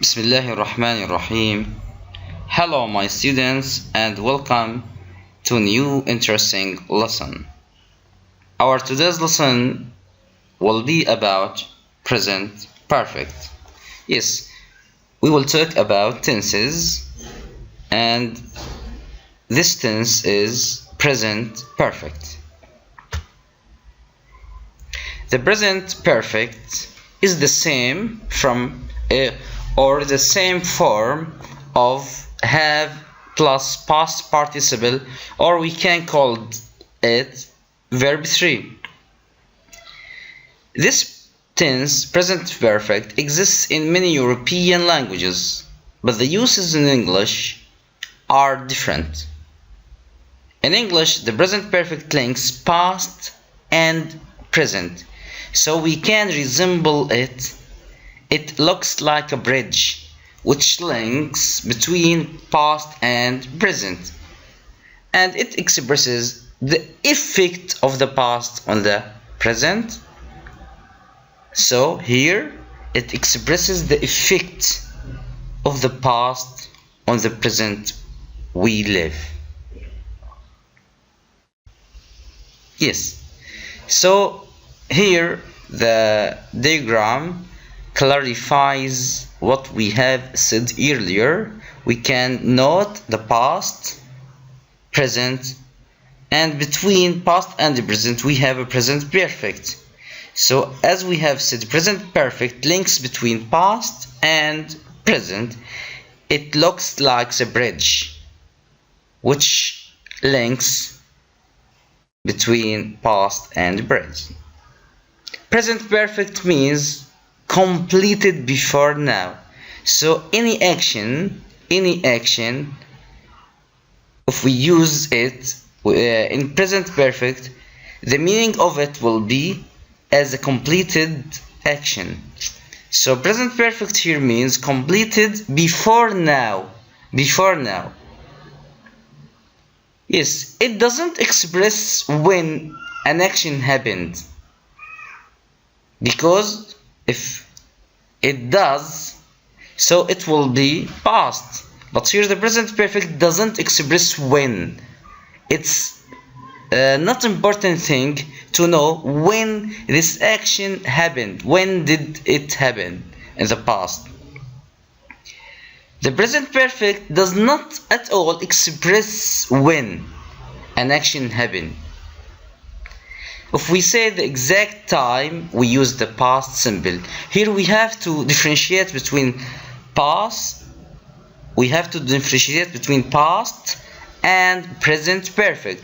Bismillahirrahmanirrahim. Hello my students and welcome to a new interesting lesson. Our today's lesson will be about present perfect. Yes, we will talk about tenses and this tense is present perfect. The present perfect is the same or the same form of have plus past participle, or we can call it verb 3. This tense, present perfect, exists in many European languages, but the uses in English are different. In English, the present perfect links past and present, so we can resemble it. It looks like a bridge which links between past and present, and it expresses the effect of the past on the present. So here it expresses the effect of the past on the present we live. Yes, so here the diagram clarifies what we have said earlier. We can note the past, present, and between past and the present we have a present perfect. So as we have said, present perfect links between past and present. It looks like a bridge which links between past and present. Present perfect means completed before now. So any action, if we use it in present perfect, the meaning of it will be as a completed action. So present perfect here means completed before now. Yes, it doesn't express when an action happened, because if it does, so it will be past. But here the present perfect doesn't express when. It's not important thing to know when this action happened. When did it happen in the past? The present perfect does not at all express when an action happened. If we say the exact time, we use the past simple. Here we have to differentiate between past. We have to differentiate between past and present perfect.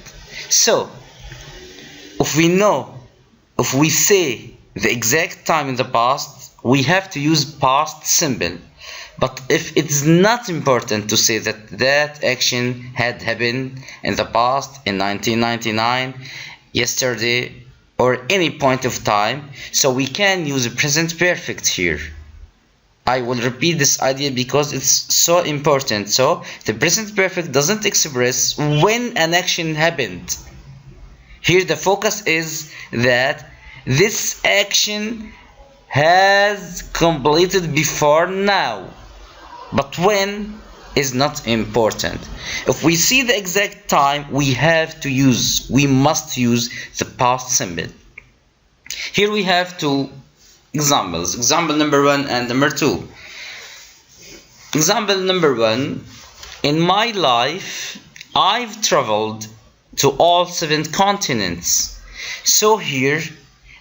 So, if we say the exact time in the past, we have to use past simple. But if it's not important to say that action had happened in the past, in 1999, yesterday, or any point of time, so we can use a present perfect here. I will repeat this idea because it's so important. So the present perfect doesn't express when an action happened. Here the focus is that this action has completed before now, but when is not important. If we see the exact time, we must use the past symbol. Here we have two examples. Example number 1 and number 2. Example number 1. In my life, I've traveled to all 7 continents. So here,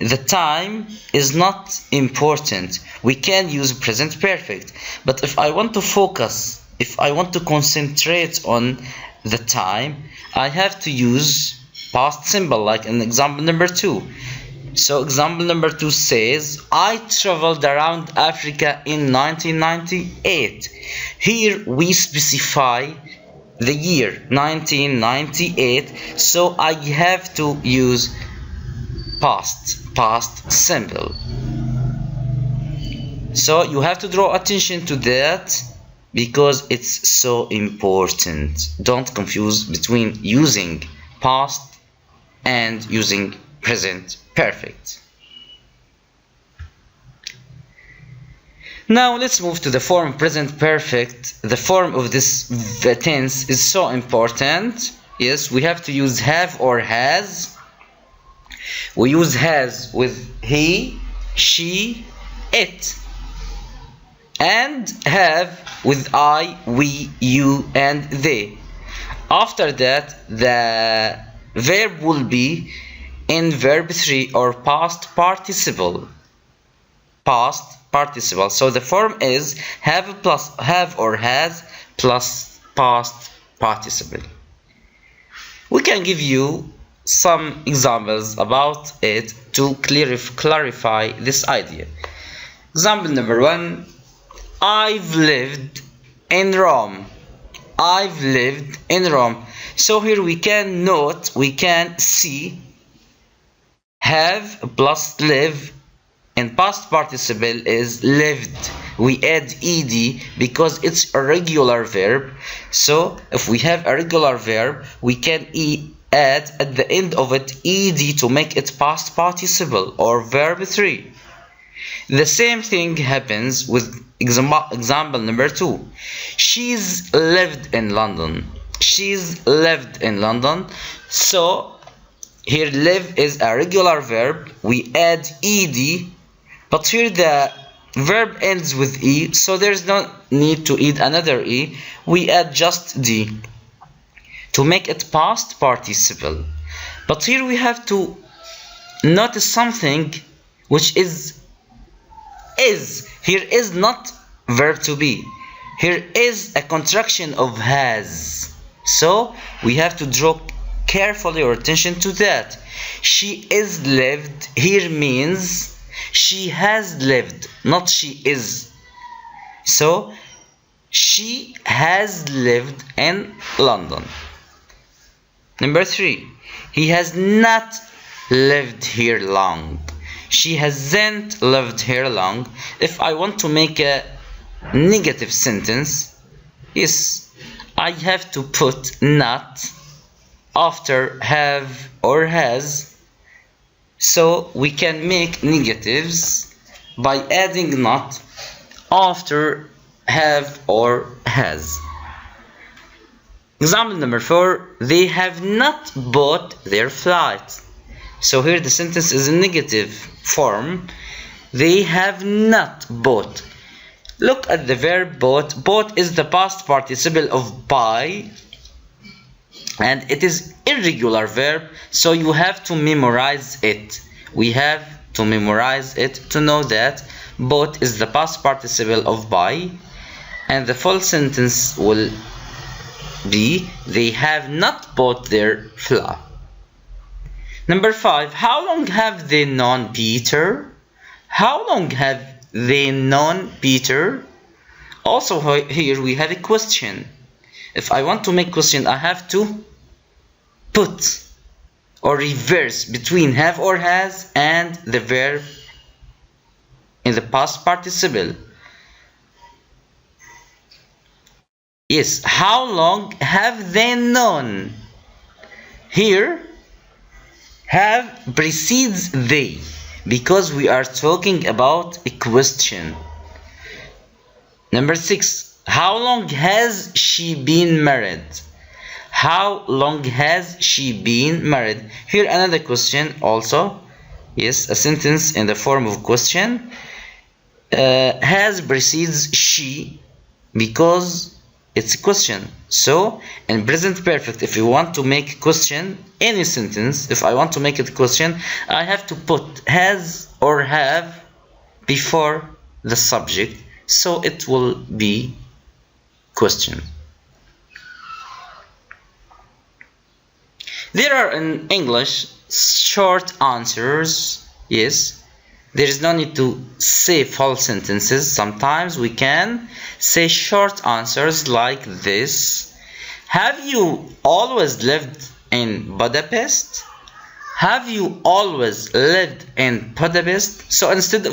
the time is not important. We can use present perfect. But if I want to focus, if I want to concentrate on the time, I have to use past simple, like in example number 2. So example number 2 says, I traveled around Africa in 1998. Here we specify the year 1998, so I have to use past simple. So you have to draw attention to that because it's so important. Don't confuse between using past and using present perfect. Now let's move to the form present perfect. The form of this tense is so important. Yes, we have to use have or has. We use has with he, she, it, and have with I, we, you, and they. After that, the verb will be in verb 3 or past participle. Past participle. So the form is have plus have or has plus past participle. We can give you some examples about it to clarify this idea. Example number 1. I've lived in Rome. I've lived in Rome. So here we can note, we can see have plus live in past participle is lived. We add ed because it's a regular verb. So if we have a regular verb, we can add at the end of it ed to make it past participle or verb 3. The same thing happens with example number 2. She's lived in London. She's lived in London. So here live is a regular verb. We add ed, but here the verb ends with e, so there's no need to add another e. We add just d to make it past participle. But here we have to notice something, which is. Here is not verb to be. Here is a contraction of has. So we have to draw carefully your attention to that. She is lived here means she has lived, not she is. So she has lived in London. Number 3. He has not lived here long. She hasn't lived here long. If I want to make a negative sentence, yes, I have to put not after have or has. So we can make negatives by adding not after have or has. Example number 4. They have not bought their flight. So here the sentence is in negative form. They have not bought. Look at the verb bought. Bought is the past participle of buy, and it is irregular verb, so you have to memorize it. We have to memorize it to know that bought is the past participle of buy, and the full sentence will be they have not bought their flight. Number 5. How long have they known Peter? How long have they known Peter? Also here we have a question. If I want to make question, I have to put or reverse between have or has and the verb in the past participle. Yes, how long have they known? Here have precedes they because we are talking about a question. Number 6. How long has she been married? How long has she been married? Here another question also. Yes, a sentence in the form of question. Has precedes she because it's a question. So in present perfect, if you want to make question any sentence, if I want to make it question, I have to put has or have before the subject, so it will be question. There are in English short answers. Yes, there is no need to say full sentences. Sometimes we can say short answers like this. Have you always lived in Budapest? Have you always lived in Budapest? So instead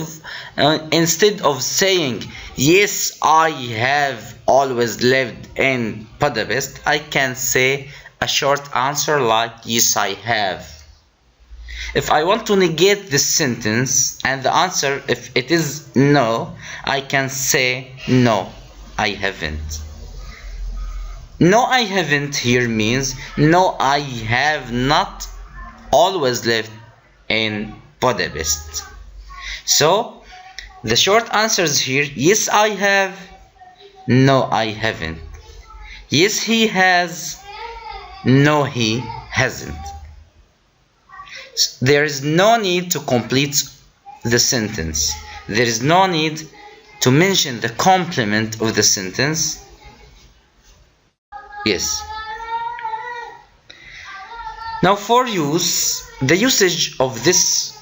of saying yes, I have always lived in Budapest, I can say a short answer like yes, I have. If I want to negate this sentence and the answer, if it is no, I can say no, I haven't. No, I haven't here means no, I have not always lived in Budapest. So the short answers here: yes, I have. No, I haven't. Yes, he has. No, he hasn't. There is no need to complete the sentence. There is no need to mention the complement of the sentence. Yes. Now for use, the usage of this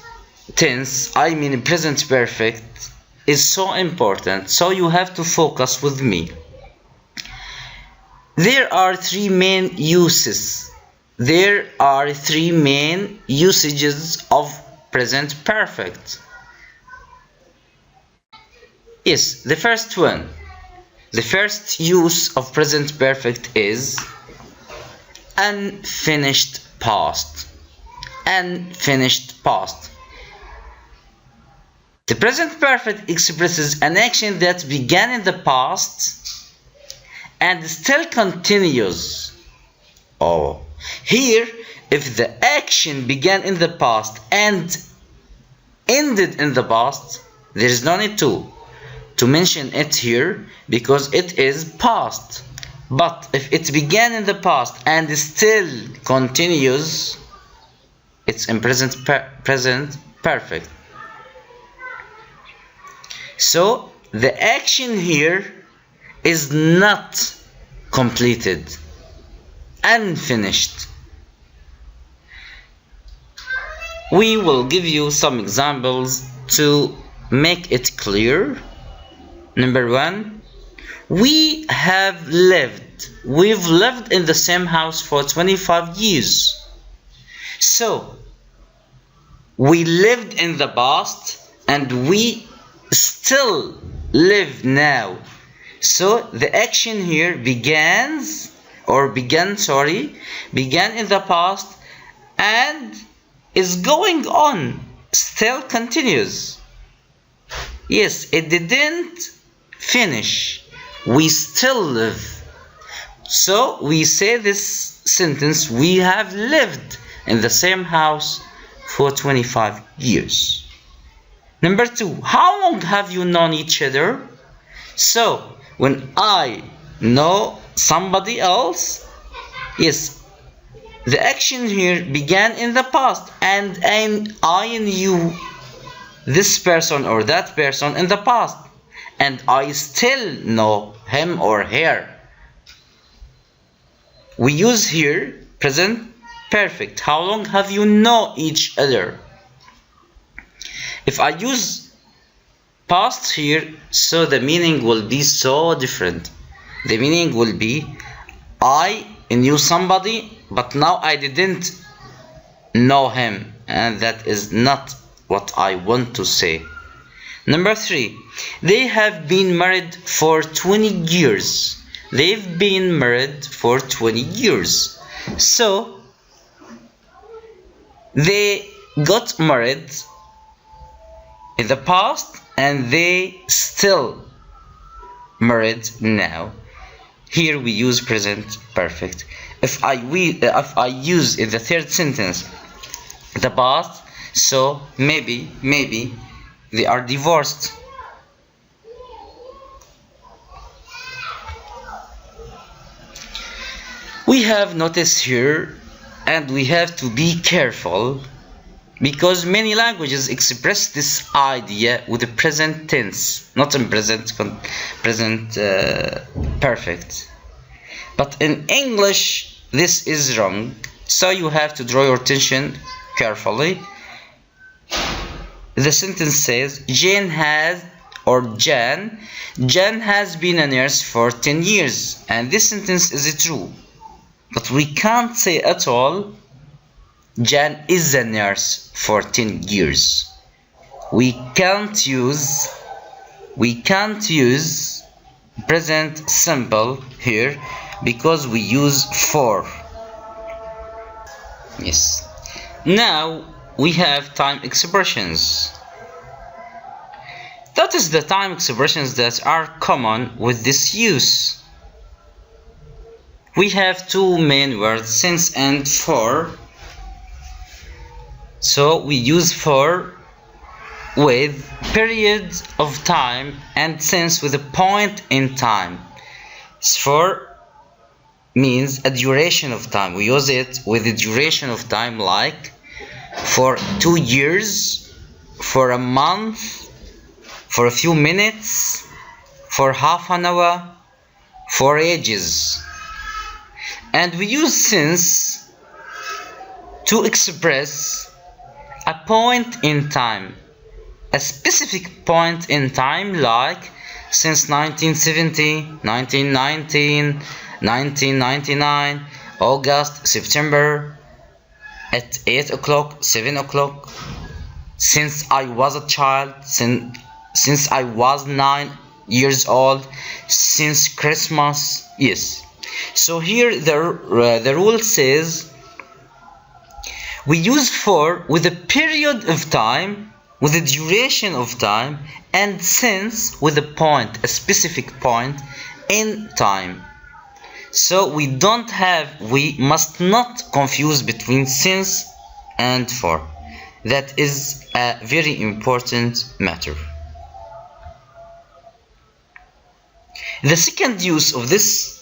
tense, I mean present perfect, is so important, so you have to focus with me. There are three main uses. There are three main usages of present perfect. Yes, the first one. The first use of present perfect is unfinished past. Unfinished past. The present perfect expresses an action that began in the past and still continues. Oh, here, if the action began in the past and ended in the past, there is no need to mention it here because it is past. But if it began in the past and still continues, it's in present perfect. So the action here is not completed, unfinished. We will give you some examples to make it clear. Number one, we've lived in the same house for 25 years. So we lived in the past and we still live now. So the action here began in the past and is going on, still continues. Yes, it didn't finish. We still live. So we say this sentence: we have lived in the same house for 25 years. Number two, how long have you known each other? So when I know somebody else, yes, the action here began in the past and I knew this person or that person in the past and I still know him or her. We use here present perfect. How long have you known each other? If I use past here, so the meaning will be so different. The meaning will be I knew somebody, but now I didn't know him, and that is not what I want to say. Number three, they have been married for 20 years. They've been married for 20 years. So they got married in the past and they still married now. Here we use present perfect. If I use in the third sentence the past, so maybe they are divorced. We have notice here, and we have to be careful because many languages express this idea with the present tense, not in present perfect. But in English, this is wrong. So you have to draw your attention carefully. The sentence says Jan has been a nurse for 10 years, and this sentence is true. But we can't say at all Jan is a nurse for 10 years. We can't use present simple here because we use for. Yes. Now we have time expressions. Notice the time expressions that are common with this use. We have two main words, since and for. So we use for with period of time and since with a point in time. For means a duration of time. We use it with a duration of time, like for 2 years, for a month, for a few minutes, for half an hour, for ages. And we use since to express a point in time, a specific point in time, like since 1970, 1919, 1999, August, September, at 8 o'clock, 7 o'clock, since I was a child, since I was 9 years old, since Christmas. Yes. So here the rule says we use for with a period of time, with a duration of time, and since with a point, a specific point in time. So we must not confuse between since and for. That is a very important matter. The second use of this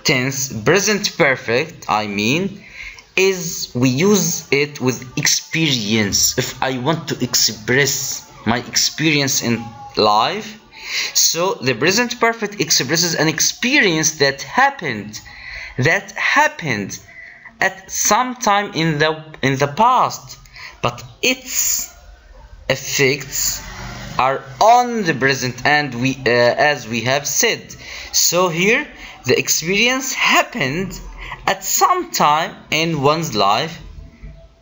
tense, present perfect, is we use it with experience. If I want to express my experience in life, so the present perfect expresses an experience that happened at some time in the past, but its effects are on the present, and as we have said. So here the experience happened at some time in one's life.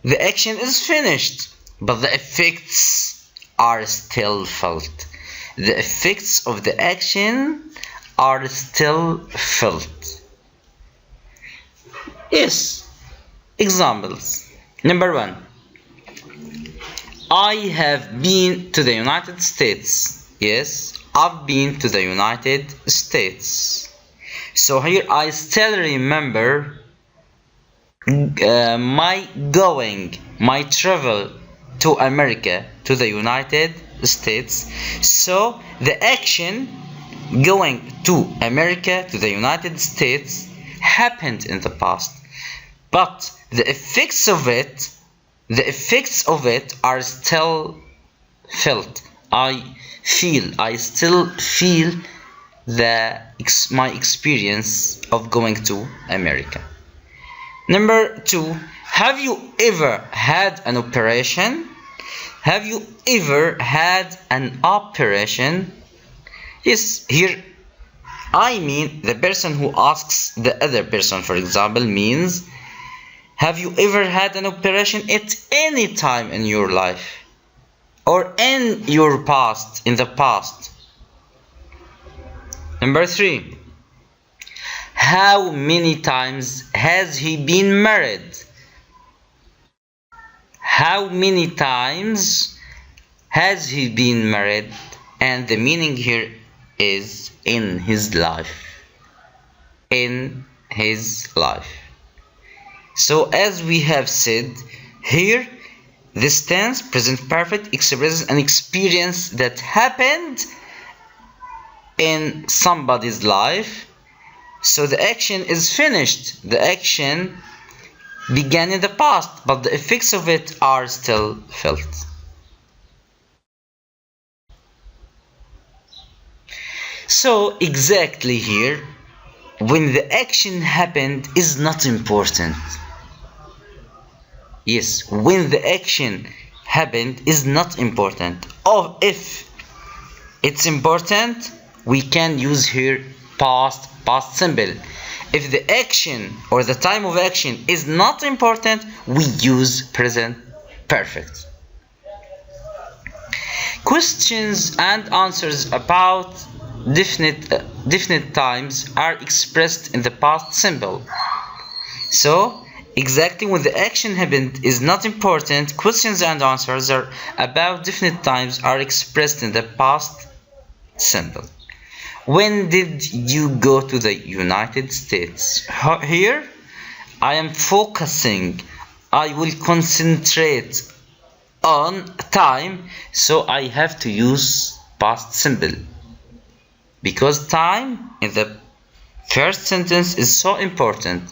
The action is finished, but the effects are still felt. The effects of the action are still felt. Yes. Examples. Number 1. I have been to the United States. Yes, I've been to the United States. So here I still remember my travel to America, to the United States. So the action going to America, to the United States, happened in the past, but the effects of it are still felt. I still feel my experience of going to America. Number 2, have you ever had an operation? Have you ever had an operation? Yes, here the person who asks the other person, for example, means, have you ever had an operation at any time in your life or in the past? Number 3, how many times has he been married? How many times has he been married? And the meaning here is in his life. In his life. So as we have said, here this tense, present perfect, expresses an experience that happened in somebody's life. So the action is finished. The action began in the past, but the effects of it are still felt. So exactly here, when the action happened is not important. Yes, when the action happened is not important. Or if it's important, we can use here past simple. If the action or the time of action is not important, we use present perfect. Questions and answers about definite times are expressed in the past simple. So exactly when the action happened is not important. Questions and answers are about definite times are expressed in the past simple. When did you go to the United States? Here I am focusing. I will concentrate on time, so I have to use past simple because time in the first sentence is so important.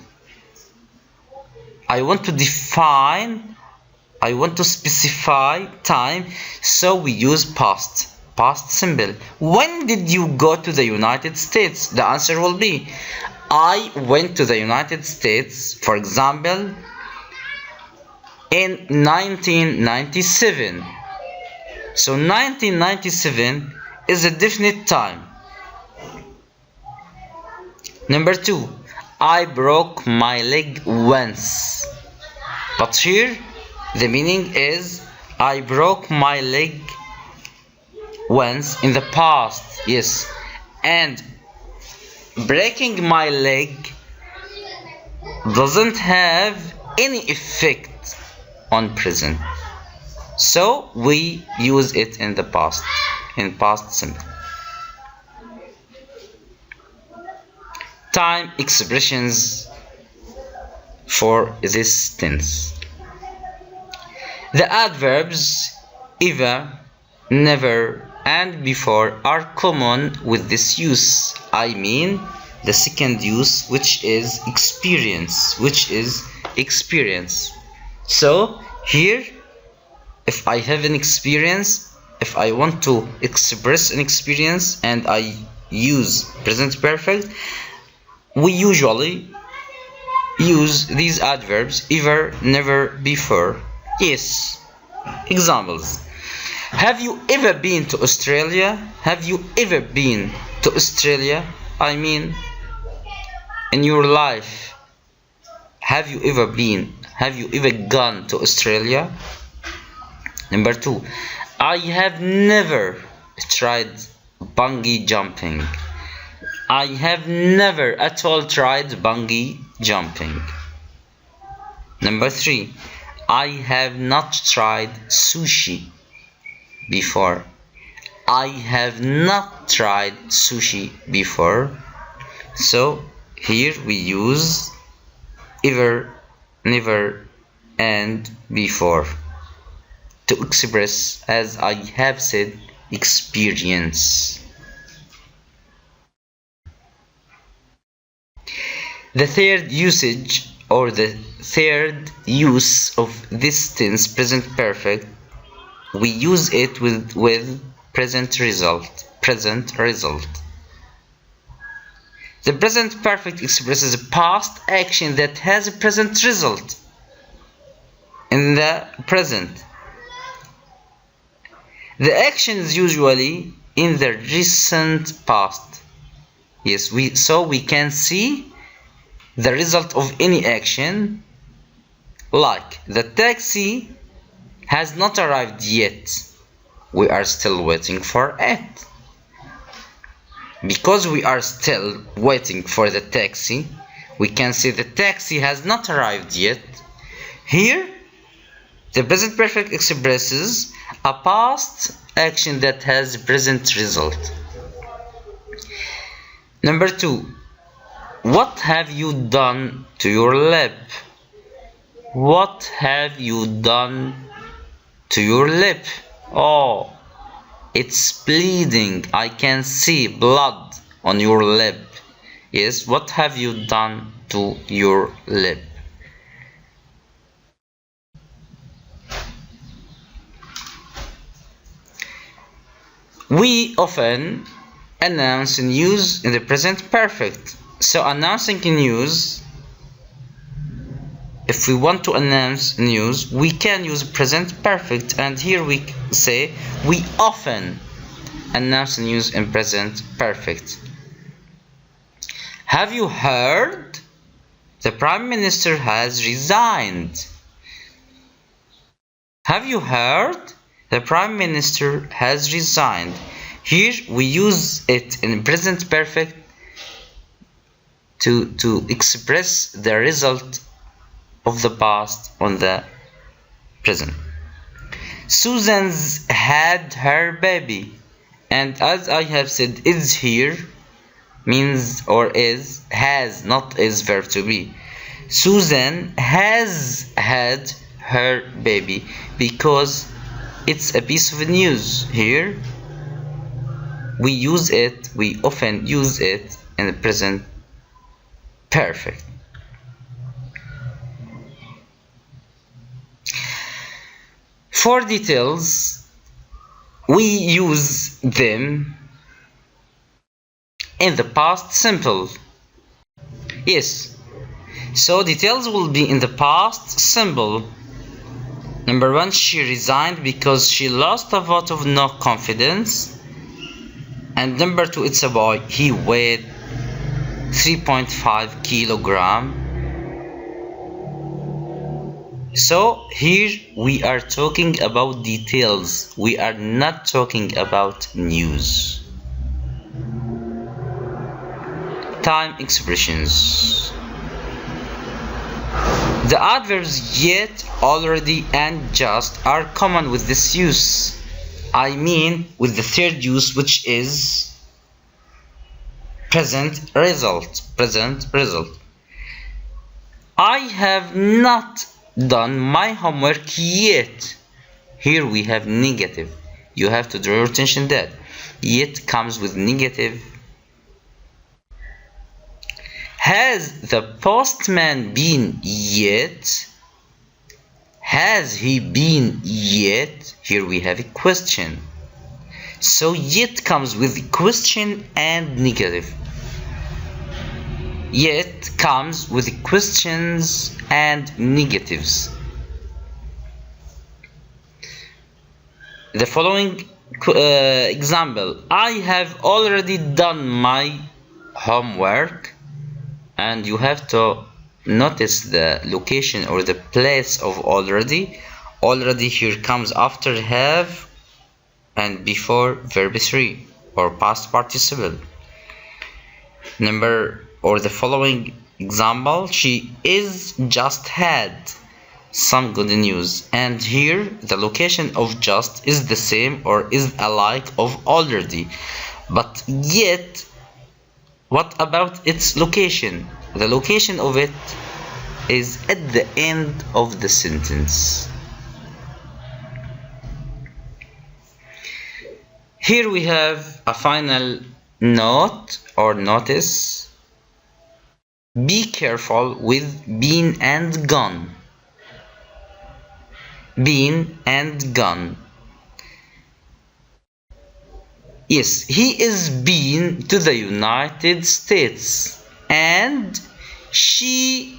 I want to define, I want to specify time, so we use past simple. When did you go to the United States? The answer will be I went to the United States, for example, in 1997. So 1997 is a definite time. Number 2, I broke my leg once. But here the meaning is I broke my leg once in the past. Yes, and breaking my leg doesn't have any effect on present, so we use it in the past, in past simple. Time expressions for this tense. The adverbs ever, never, and before are common with this use. I mean the second use, which is experience, So here, if I have an experience, if I want to express an experience and I use present perfect, we usually use these adverbs ever, never, before. Yes. Examples. Have you ever been to Australia? Have you ever been to Australia? I mean, in your life, have you ever gone to Australia? Number 2, I have never tried bungee jumping. I have never at all tried bungee jumping. Number 3, I have not tried sushi before. I have not tried sushi before. So here we use ever, never, and before to express, as I have said, experience. The third usage or the third use of this tense, present perfect, we use it with present result. The present perfect expresses a past action that has a present result in the present. The action is usually in the recent past. Yes, so we can see the result of any action, like the taxi has not arrived yet. We are still waiting for it. Because we are still waiting for the taxi, we can say the taxi has not arrived yet. Here, the present perfect expresses a past action that has a present result. Number 2, what have you done to your lip? What have you done to your lip? Oh, it's bleeding. I can see blood on your lip. Yes, what have you done to your lip? We often announce news in the present perfect. So announcing news, if we want to announce news, we can use present perfect, and here we say we often announce news in present perfect. Have you heard? The Prime Minister has resigned. Have you heard? The Prime Minister has resigned. Here we use it in present perfect to express the result of the past on the present. Susan's had her baby, and as I have said, is here means or is, has, not is verb to be. Susan has had her baby because it's a piece of news. Here we often use it in the present perfect. For details, we use them in the past simple. Yes, so details will be in the past simple. Number 1, she resigned because she lost a vote of no confidence. And number 2, it's a boy. He weighed 3.5 kilogram. So here we are talking about details. We are not talking about news. Time expressions. The adverbs yet, already, and just are common with this use. I mean with the third use, which is present result. Present result. I have not done my homework yet. Here we have negative. You have to draw your attention that yet comes with negative. Has the postman been yet? Has he been yet? Here we have a question. So yet comes with question and negative. Yet comes with questions and negatives. The following example: I have already done my homework. And you have to notice the location or the place of already. Already here comes after have and before verb 3 or past participle. The following example: she is just had some good news. And here the location of just is the same or is alike of already, but yet what about its location? The location of it is at the end of the sentence. Here we have a final note or notice. Be careful with been and gone. Been and gone. Yes, he is been to the United States and she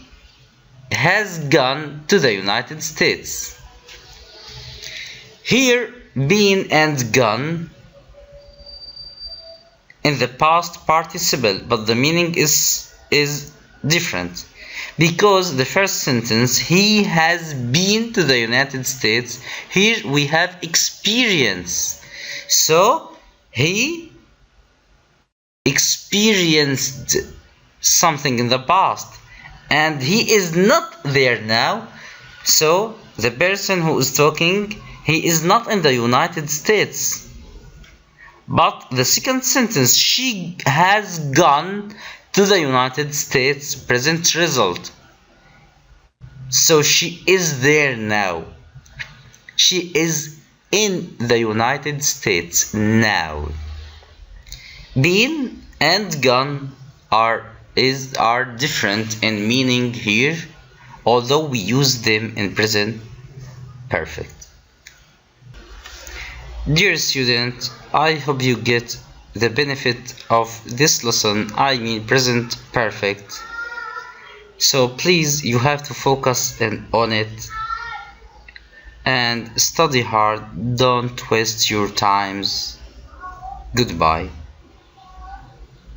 has gone to the United States. Here, been and gone in the past participle, but the meaning is different because the first sentence, he has been to the United States. Here we have experience. So he experienced something in the past and he is not there now. So the person who is talking, he is not in the United States. But the second sentence, she has gone to the United States, present result. So she is there now. She is in the United States now. Been and gone are different in meaning here, although we use them in present perfect. Dear student, I hope you get the benefit of this lesson, I mean present perfect. So please, you have to focus on it and study hard. Don't waste your times. Goodbye.